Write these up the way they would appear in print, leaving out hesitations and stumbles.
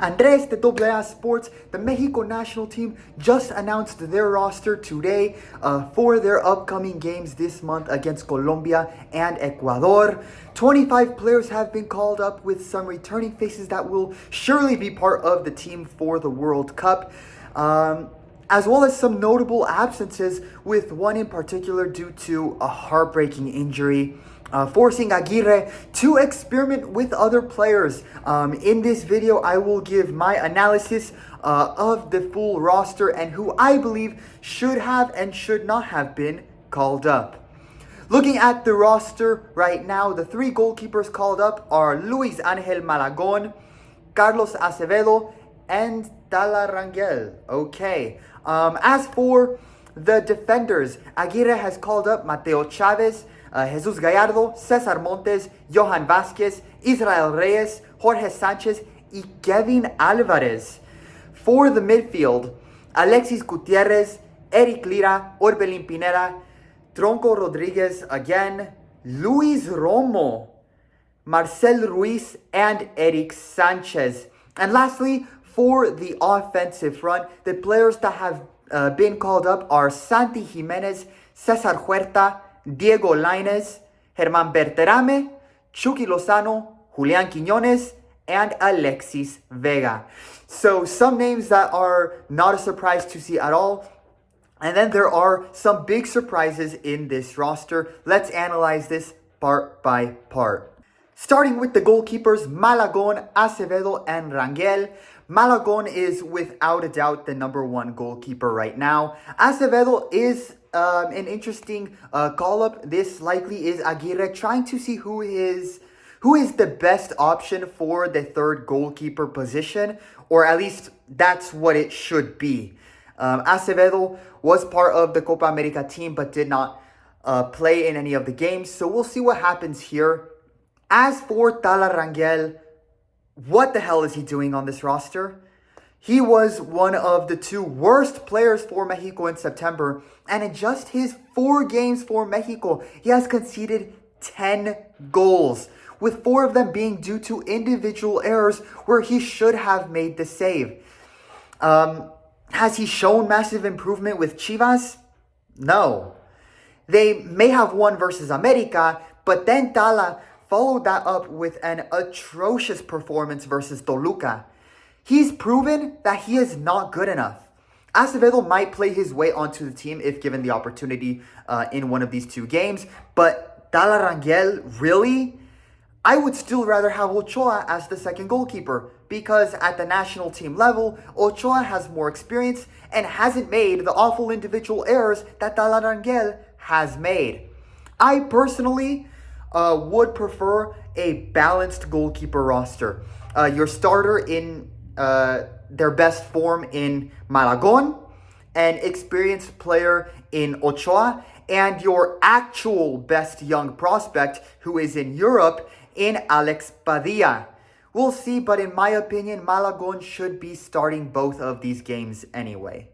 Andres de AA Sports, the Mexico national team, just announced their roster today for their upcoming games this month against Colombia and Ecuador. 25 players have been called up, with some returning faces that will surely be part of the team for the World Cup, as well as some notable absences, with one in particular due to a heartbreaking injury, forcing Aguirre to experiment with other players. In this video, I will give my analysis of the full roster and who I believe should have and should not have been called up. Looking at the roster right now, the three goalkeepers called up are Luis Angel Malagon, Carlos Acevedo, and Tala Rangel. Okay. As for the defenders, Aguirre has called up Mateo Chavez, Jesus Gallardo, Cesar Montes, Johan Vazquez, Israel Reyes, Jorge Sanchez, y Kevin Alvarez. For the midfield, Alexis Gutierrez, Eric Lira, Orbelin Pineda, Tronco Rodriguez again, Luis Romo, Marcel Ruiz, and Eric Sanchez. And lastly, for the offensive front, the players that have been called up are Santi Jimenez, Cesar Huerta, Diego Lainez, Germán Berterame, Chucky Lozano, Julián Quiñones, and Alexis Vega. So some names that are not a surprise to see at all. And then there are some big surprises in this roster. Let's analyze this part by part. Starting with the goalkeepers, Malagon, Acevedo, and Rangel. Malagon is without a doubt the number one goalkeeper right now. Acevedo is an interesting call-up. This likely is Aguirre trying to see who is the best option for the third goalkeeper position, or at least that's what it should be. Acevedo was part of the Copa America team but did not play in any of the games, so we'll see what happens here. As for Tala Rangel, what the hell is he doing on this roster? He was one of the two worst players for Mexico in September, and in just his 4 games for Mexico, he has conceded 10 goals, with 4 of them being due to individual errors where he should have made the save. Has he shown massive improvement with Chivas? No. They may have won versus America, but then Tala followed that up with an atrocious performance versus Toluca. He's proven that he is not good enough. Acevedo might play his way onto the team if given the opportunity in one of these 2 games, but Tala Rangel, really? I would still rather have Ochoa as the second goalkeeper, because at the national team level, Ochoa has more experience and hasn't made the awful individual errors that Tala Rangel has made. I personally would prefer a balanced goalkeeper roster. Your starter in their best form in Malagon, an experienced player in Ochoa, and your actual best young prospect who is in Europe in Alex Padilla. We'll see, but in my opinion, Malagon should be starting both of these games anyway.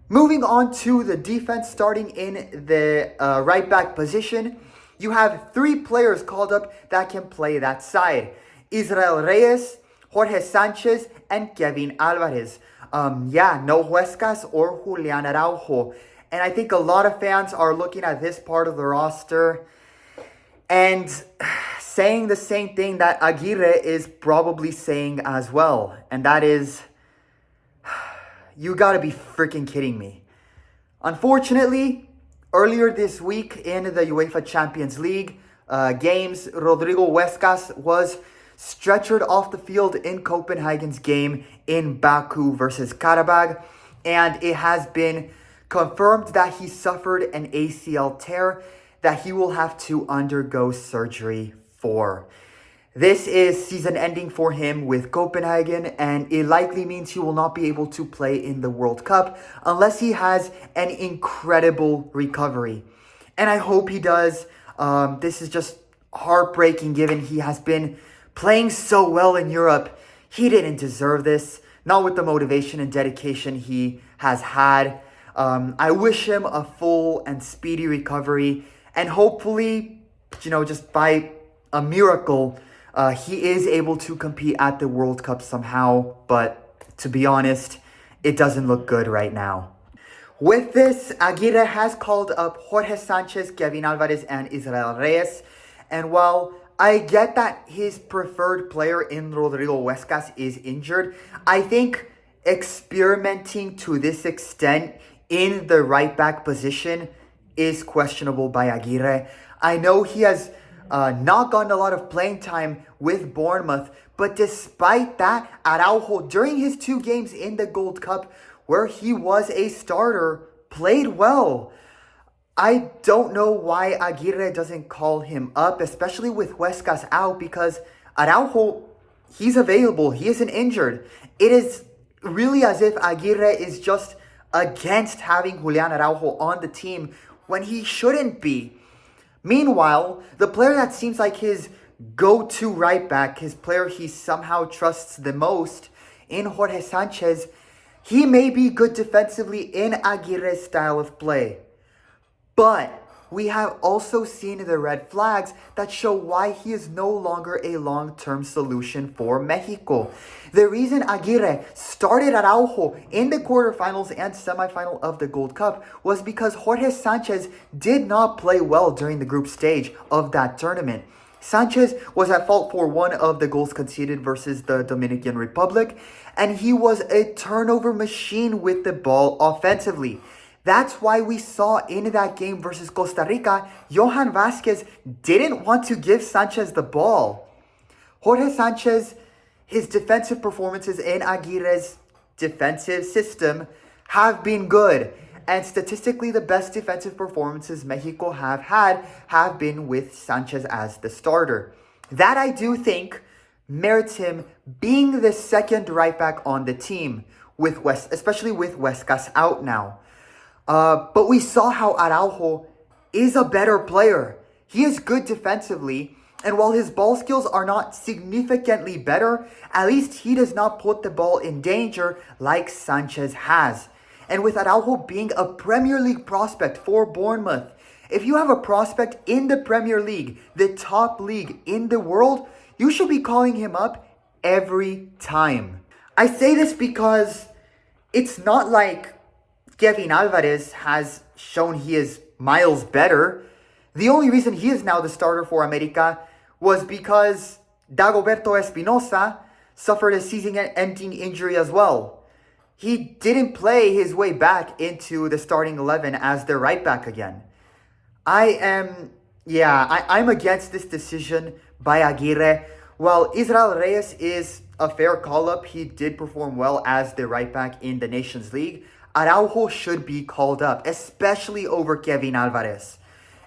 Moving on to the defense, starting in the right back position, you have 3 players called up that can play that side. Israel Reyes, Jorge Sanchez, and Kevin Alvarez. No Huescas or Julian Araujo. And I think a lot of fans are looking at this part of the roster and saying the same thing that Aguirre is probably saying as well. And that is, you gotta be freaking kidding me. Unfortunately, earlier this week in the UEFA Champions League games, Rodrigo Huescas was stretchered off the field in Copenhagen's game in Baku versus Karabag, and it has been confirmed that he suffered an ACL tear that he will have to undergo surgery for. This is season ending for him with Copenhagen, and it likely means he will not be able to play in the World Cup unless he has an incredible recovery. And I hope he does. This is just heartbreaking given he has been playing so well in Europe. He didn't deserve this, not with the motivation and dedication he has had. I wish him a full and speedy recovery, and hopefully, just by a miracle, He is able to compete at the World Cup somehow, but to be honest, it doesn't look good right now. With this, Aguirre has called up Jorge Sanchez, Kevin Alvarez, and Israel Reyes. And while I get that his preferred player in Rodrigo Huescas is injured, I think experimenting to this extent in the right back position is questionable by Aguirre. I know he has not gotten a lot of playing time with Bournemouth, but despite that, Araujo, during his 2 games in the Gold Cup, where he was a starter, played well. I don't know why Aguirre doesn't call him up, especially with Huescas out, because Araujo, he's available. He isn't injured. It is really as if Aguirre is just against having Julian Araujo on the team when he shouldn't be. Meanwhile, the player that seems like his go-to right back, his player he somehow trusts the most in Jorge Sanchez, he may be good defensively in Aguirre's style of play. But we have also seen the red flags that show why he is no longer a long-term solution for Mexico. The reason Aguirre started Araujo in the quarterfinals and semifinal of the Gold Cup was because Jorge Sanchez did not play well during the group stage of that tournament. Sanchez was at fault for one of the goals conceded versus the Dominican Republic, and he was a turnover machine with the ball offensively. That's why we saw in that game versus Costa Rica, Johan Vázquez didn't want to give Sanchez the ball. Jorge Sanchez, his defensive performances in Aguirre's defensive system have been good. And statistically, the best defensive performances Mexico have had have been with Sanchez as the starter. That I do think merits him being the second right back on the team, especially with Huescas out now. But we saw how Araujo is a better player. He is good defensively, and while his ball skills are not significantly better, at least he does not put the ball in danger like Sanchez has. And with Araujo being a Premier League prospect for Bournemouth, if you have a prospect in the Premier League, the top league in the world, you should be calling him up every time. I say this because it's not like Kevin Alvarez has shown he is miles better. The only reason he is now the starter for America was because Dagoberto Espinosa suffered a season-ending injury as well. He didn't play his way back into the starting 11 as the right back again. I'm against this decision by Aguirre. While Israel Reyes is a fair call-up, he did perform well as the right back in the Nations League. Araujo should be called up, especially over Kevin Alvarez.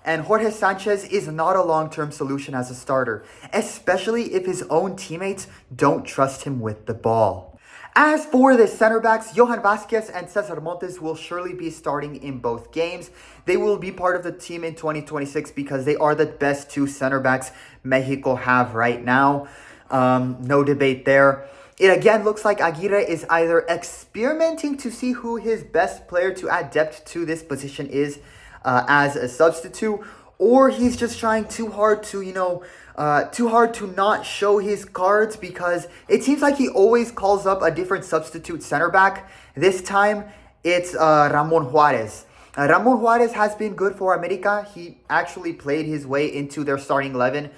And Jorge Sanchez is not a long-term solution as a starter, especially if his own teammates don't trust him with the ball. As for the center backs, Johan Vázquez and Cesar Montes will surely be starting in both games. They will be part of the team in 2026 because they are the best 2 center backs Mexico have right now. No debate there. It again looks like Aguirre is either experimenting to see who his best player to add depth to this position is as a substitute, or he's just trying too hard to not show his cards, because it seems like he always calls up a different substitute center back. This time it's Ramon Juarez. Ramon Juarez has been good for America. He actually played his way into their starting 11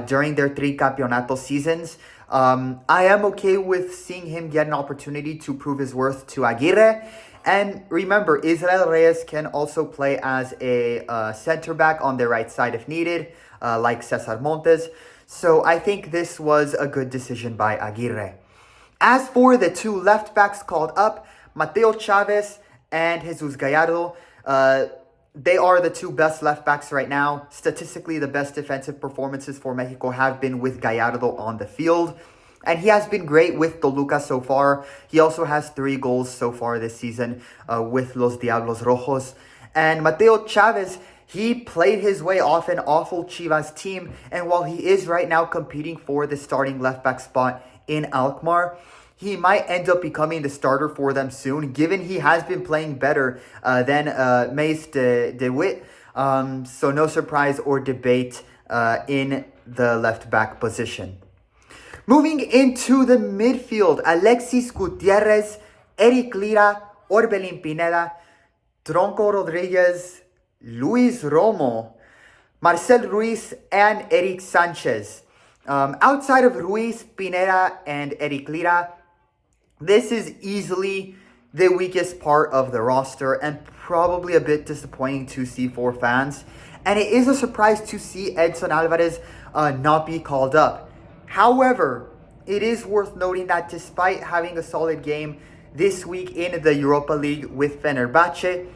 during their 3 campeonato seasons. I am okay with seeing him get an opportunity to prove his worth to Aguirre. And remember, Israel Reyes can also play as a center back on the right side if needed, like Cesar Montes. So I think this was a good decision by Aguirre. As for the 2 left backs called up, Mateo Chavez and Jesus Gallardo, they are the 2 best left backs right now. Statistically, the best defensive performances for Mexico have been with Gallardo on the field. And he has been great with Toluca so far. He also has 3 goals so far this season with Los Diablos Rojos. And Mateo Chavez, he played his way off an awful Chivas team. And while he is right now competing for the starting left back spot in Alkmaar, he might end up becoming the starter for them soon, given he has been playing better than Mace de Witt. So no surprise or debate in the left back position. Moving into the midfield, Alexis Gutierrez, Eric Lira, Orbelin Pineda, Tronco Rodriguez, Luis Romo, Marcel Ruiz, and Eric Sanchez. Outside of Ruiz, Pineda, and Eric Lira, this is easily the weakest part of the roster and probably a bit disappointing to C4 fans. And it is a surprise to see Edson Alvarez not be called up. However, it is worth noting that despite having a solid game this week in the Europa League with Fenerbahce,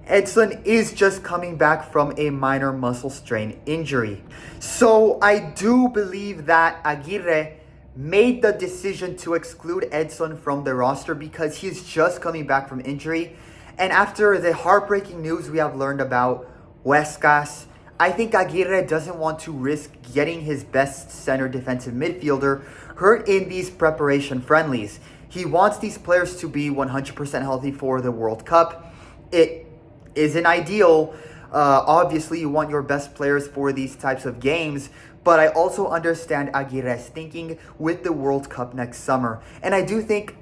Edson is just coming back from a minor muscle strain injury. So I do believe that Aguirre made the decision to exclude Edson from the roster because he's just coming back from injury. And after the heartbreaking news we have learned about Huescas, I think Aguirre doesn't want to risk getting his best center defensive midfielder hurt in these preparation friendlies. He wants these players to be 100% healthy for the World Cup. It isn't ideal. Obviously, you want your best players for these types of games, but I also understand Aguirre's thinking with the World Cup next summer. And I do think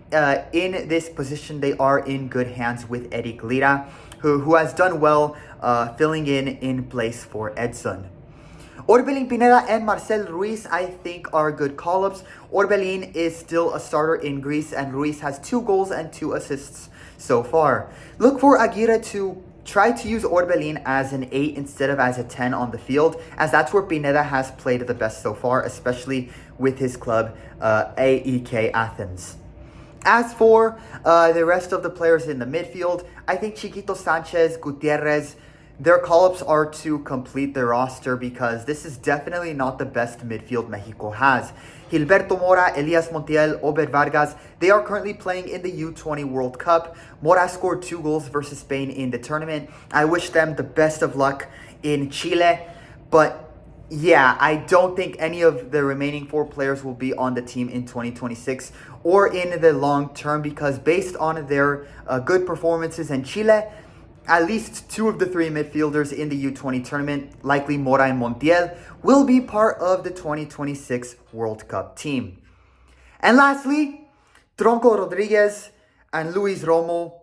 in this position, they are in good hands with Eric Lira, who has done well filling in place for Edson. Orbelin Pineda and Marcel Ruiz, I think, are good call-ups. Orbelin is still a starter in Greece, and Ruiz has 2 goals and 2 assists so far. Look for Aguirre to try to use Orbelin as an 8 instead of as a 10 on the field, as that's where Pineda has played the best so far, especially with his club, AEK Athens. As for the rest of the players in the midfield, I think Chiquito Sanchez, Gutierrez, their call-ups are to complete the roster because this is definitely not the best midfield Mexico has. Gilberto Mora, Elias Montiel, Obed Vargas, they are currently playing in the U20 World Cup. Mora scored 2 goals versus Spain in the tournament. I wish them the best of luck in Chile, but yeah, I don't think any of the remaining 4 players will be on the team in 2026 or in the long term because based on their good performances in Chile, at least 2 of the 3 midfielders in the U20 tournament, likely Mora and Montiel, will be part of the 2026 World Cup team. And lastly, Tronco Rodriguez and Luis Romo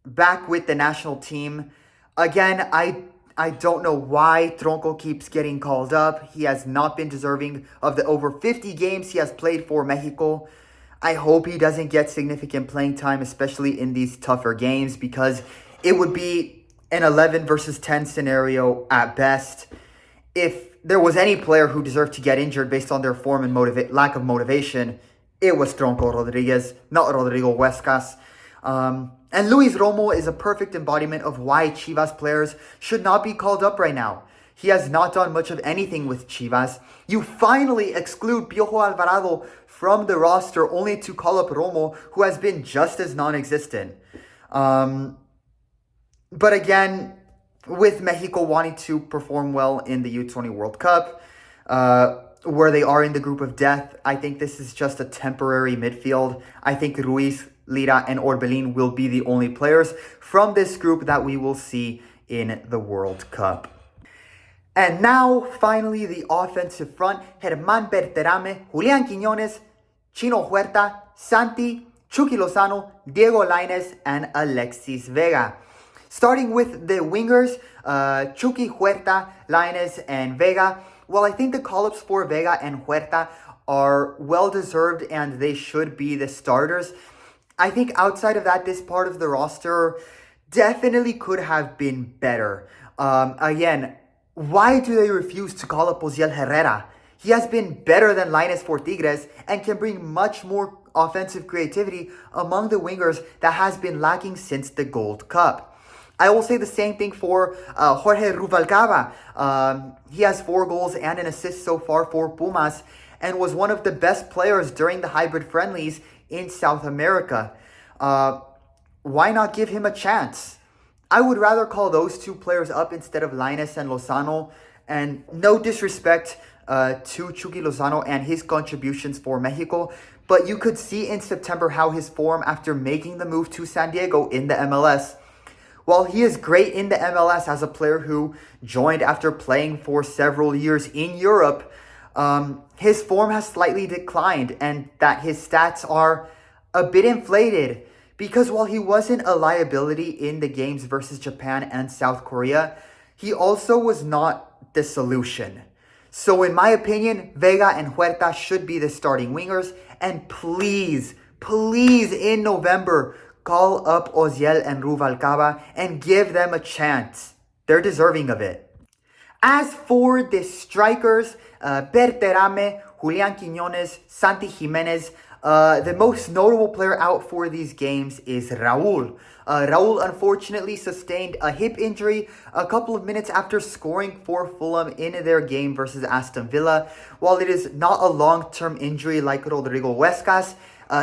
back with the national team. Again, I don't know why Tronco keeps getting called up. He has not been deserving of the over 50 games he has played for Mexico. I hope he doesn't get significant playing time, especially in these tougher games, because it would be an 11 versus 10 scenario at best. If there was any player who deserved to get injured based on their form and lack of motivation, it was Tronco Rodriguez, not Rodrigo Huescas. And Luis Romo is a perfect embodiment of why Chivas players should not be called up right now. He has not done much of anything with Chivas. You finally exclude Piojo Alvarado from the roster only to call up Romo, who has been just as non-existent. But again, with Mexico wanting to perform well in the U20 World Cup, where they are in the group of death, I think this is just a temporary midfield. I think Ruiz, Lira, and Orbelin will be the only players from this group that we will see in the World Cup. And now, finally, the offensive front. Germán Berterame, Julián Quiñones, Chino Huerta, Santi, Chucky Lozano, Diego Lainez, and Alexis Vega. Starting with the wingers, Chucky, Huerta, Lainez, and Vega. Well, I think the call-ups for Vega and Huerta are well-deserved and they should be the starters. I think outside of that, this part of the roster definitely could have been better. Again, why do they refuse to call up Osiel Herrera? He has been better than Lainez for Tigres and can bring much more offensive creativity among the wingers that has been lacking since the Gold Cup. I will say the same thing for Jorge Rubalcaba. He has 4 goals and an assist so far for Pumas and was one of the best players during the hybrid friendlies in South America. Why not give him a chance? I would rather call those 2 players up instead of Lainez and Lozano. And no disrespect to Chucky Lozano and his contributions for Mexico, but you could see in September how his form after making the move to San Diego in the MLS. While he is great in the MLS as a player who joined after playing for several years in Europe, his form has slightly declined and that his stats are a bit inflated. Because while he wasn't a liability in the games versus Japan and South Korea, he also was not the solution. So in my opinion, Vega and Huerta should be the starting wingers. And please in November, call up Oziel and Ruvalcaba and give them a chance. They're deserving of it. As for the strikers, Berterame, Julian Quiñones, Santi Jimenez, the most notable player out for these games is Raul. Raul unfortunately sustained a hip injury a couple of minutes after scoring for Fulham in their game versus Aston Villa. While it is not a long-term injury like Rodrigo Huescas,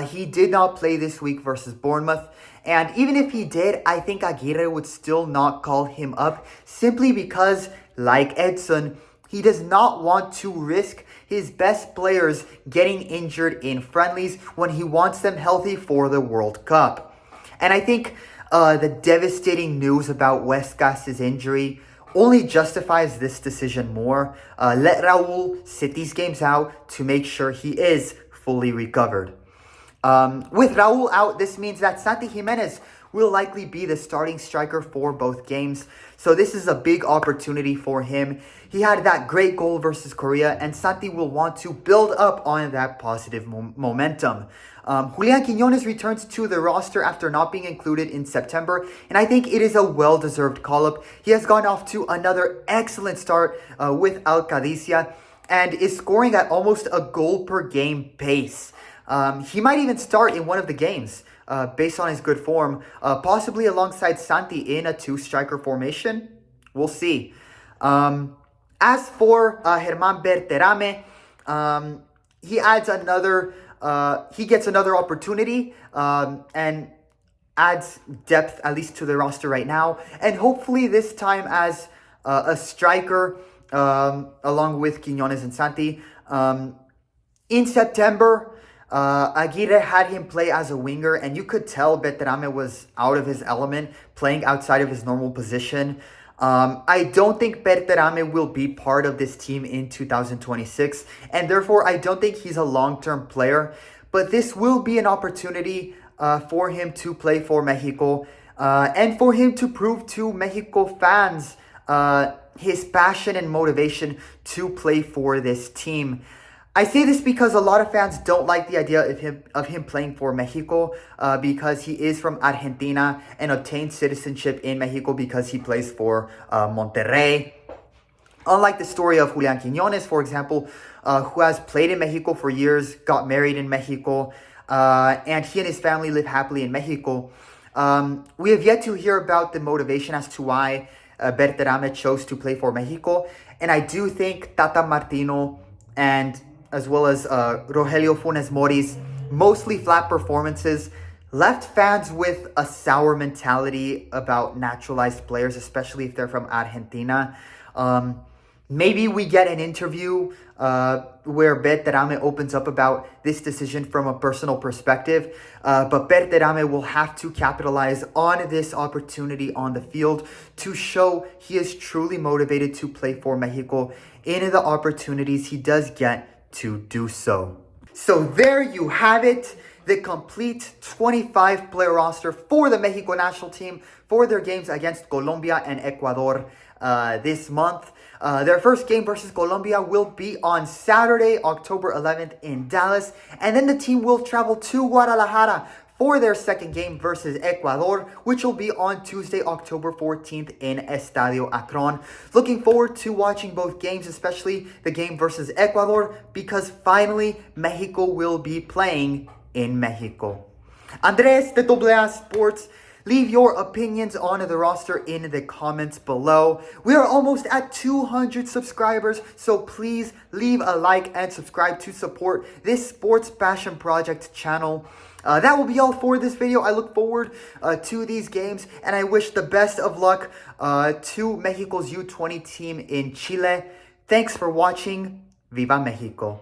he did not play this week versus Bournemouth. And even if he did, I think Aguirre would still not call him up simply because, like Edson, he does not want to risk his best players getting injured in friendlies when he wants them healthy for the World Cup. And I think the devastating news about Huescas' injury only justifies this decision more. Let Raul sit these games out to make sure he is fully recovered. With Raul out, this means that Santi Jimenez will likely be the starting striker for both games. So this is a big opportunity for him. He had that great goal versus Korea, and Santi will want to build up on that positive momentum. Julian Quiñones returns to the roster after not being included in September, and I think it is a well-deserved call-up. He has gone off to another excellent start with Al Qadisiyah and is scoring at almost a goal per game pace. He might even start in one of the games based on his good form, possibly alongside Santi in a two-striker formation. We'll see. As for Germán Berterame, he gets another opportunity and adds depth at least to the roster right now. And hopefully this time as a striker along with Quiñones and Santi. In September, Aguirre had him play as a winger, and you could tell Berterame was out of his element, playing outside of his normal position. I don't think Berterame will be part of this team in 2026, and therefore I don't think he's a long-term player. But this will be an opportunity for him to play for Mexico and for him to prove to Mexico fans his passion and motivation to play for this team. I say this because a lot of fans don't like the idea of him playing for Mexico because he is from Argentina and obtained citizenship in Mexico because he plays for Monterrey. Unlike the story of Julian Quiñones, for example, who has played in Mexico for years, got married in Mexico, and he and his family live happily in Mexico. We have yet to hear about the motivation as to why Berterame chose to play for Mexico. And I do think Tata Martino and as well as Rogelio Funes Mori's mostly flat performances left fans with a sour mentality about naturalized players, especially if they're from Argentina. Maybe we get an interview where Berterame opens up about this decision from a personal perspective, but Berterame will have to capitalize on this opportunity on the field to show he is truly motivated to play for Mexico in the opportunities he does get to do so. So there you have it, the complete 25-player roster for the Mexico national team for their games against Colombia and Ecuador this month. Their first game versus Colombia will be on Saturday, October 11th in Dallas, and then the team will travel to Guadalajara for their second game versus Ecuador, which will be on Tuesday, October 14th in Estadio Akron. Looking forward to watching both games, especially the game versus Ecuador, because finally Mexico will be playing in Mexico. Andres de AA Sports. Leave your opinions on the roster in the comments below. We are almost at 200 subscribers, so please leave a like and subscribe to support this Sports Passion Project channel. That will be all for this video. I look forward to these games, and I wish the best of luck to Mexico's U20 team in Chile. Thanks for watching. Viva Mexico.